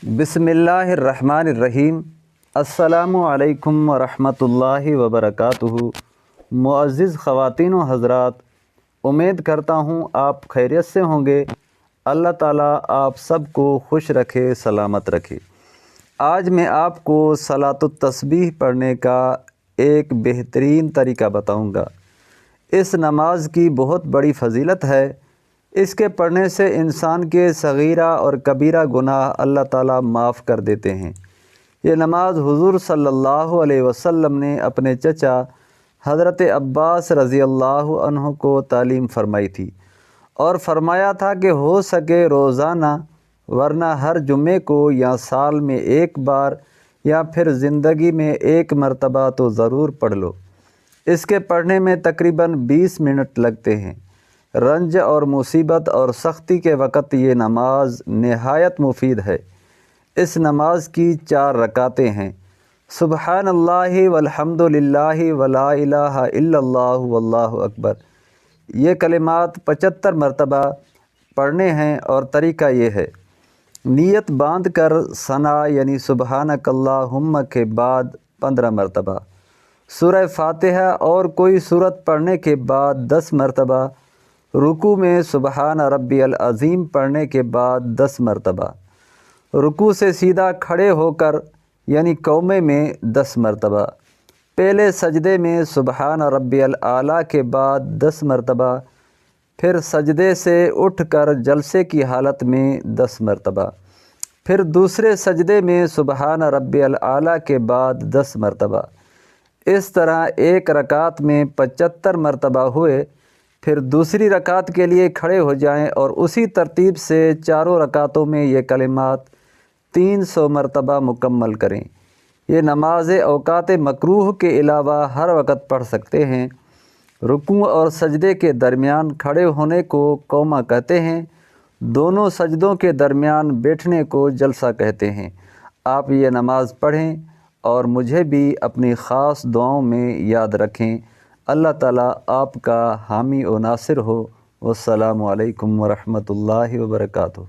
بسم اللہ الرحمن الرحیم۔ السلام علیکم ورحمۃ اللہ وبرکاتہ۔ معزز خواتین و حضرات، امید کرتا ہوں آپ خیریت سے ہوں گے۔ اللہ تعالیٰ آپ سب کو خوش رکھے، سلامت رکھے۔ آج میں آپ کو صلاۃ التسبیح پڑھنے کا ایک بہترین طریقہ بتاؤں گا۔ اس نماز کی بہت بڑی فضیلت ہے۔ اس کے پڑھنے سے انسان کے صغیرہ اور کبیرہ گناہ اللہ تعالیٰ معاف کر دیتے ہیں۔ یہ نماز حضور صلی اللہ علیہ وسلم نے اپنے چچا حضرت عباس رضی اللہ عنہ کو تعلیم فرمائی تھی، اور فرمایا تھا کہ ہو سکے روزانہ، ورنہ ہر جمعے کو یا سال میں ایک بار یا پھر زندگی میں ایک مرتبہ تو ضرور پڑھ لو۔ اس کے پڑھنے میں تقریباً 20 منٹ لگتے ہیں۔ رنج اور مصیبت اور سختی کے وقت یہ نماز نہایت مفید ہے۔ اس نماز کی 4 رکعتیں ہیں۔ سبحان اللہ والحمد للہ ولا الہ الا اللہ واللہ اکبر، یہ کلمات 75 مرتبہ پڑھنے ہیں، اور طریقہ یہ ہے: نیت باندھ کر ثنا یعنی سبحانک اللہم کے بعد 15 مرتبہ، سورہ فاتحہ اور کوئی سورت پڑھنے کے بعد 10 مرتبہ، رکوع میں سبحان ربی العظیم پڑھنے کے بعد 10 مرتبہ، رکوع سے سیدھا کھڑے ہو کر یعنی قومے میں 10 مرتبہ، پہلے سجدے میں سبحان ربی الاعلیٰ کے بعد 10 مرتبہ، پھر سجدے سے اٹھ کر جلسے کی حالت میں 10 مرتبہ، پھر دوسرے سجدے میں سبحان ربی الاعلیٰ کے بعد 10 مرتبہ۔ اس طرح ایک رکعت میں 75 مرتبہ ہوئے۔ پھر دوسری رکعت کے لیے کھڑے ہو جائیں اور اسی ترتیب سے چاروں رکعتوں میں یہ کلمات 300 مرتبہ مکمل کریں۔ یہ نماز اوقات مکروہ کے علاوہ ہر وقت پڑھ سکتے ہیں۔ رکوع اور سجدے کے درمیان کھڑے ہونے کو قومہ کہتے ہیں۔ دونوں سجدوں کے درمیان بیٹھنے کو جلسہ کہتے ہیں۔ آپ یہ نماز پڑھیں اور مجھے بھی اپنی خاص دعاؤں میں یاد رکھیں۔ اللہ تعالیٰ آپ کا حامی و ناصر ہو۔ والسلام علیکم ورحمۃ اللہ وبرکاتہ۔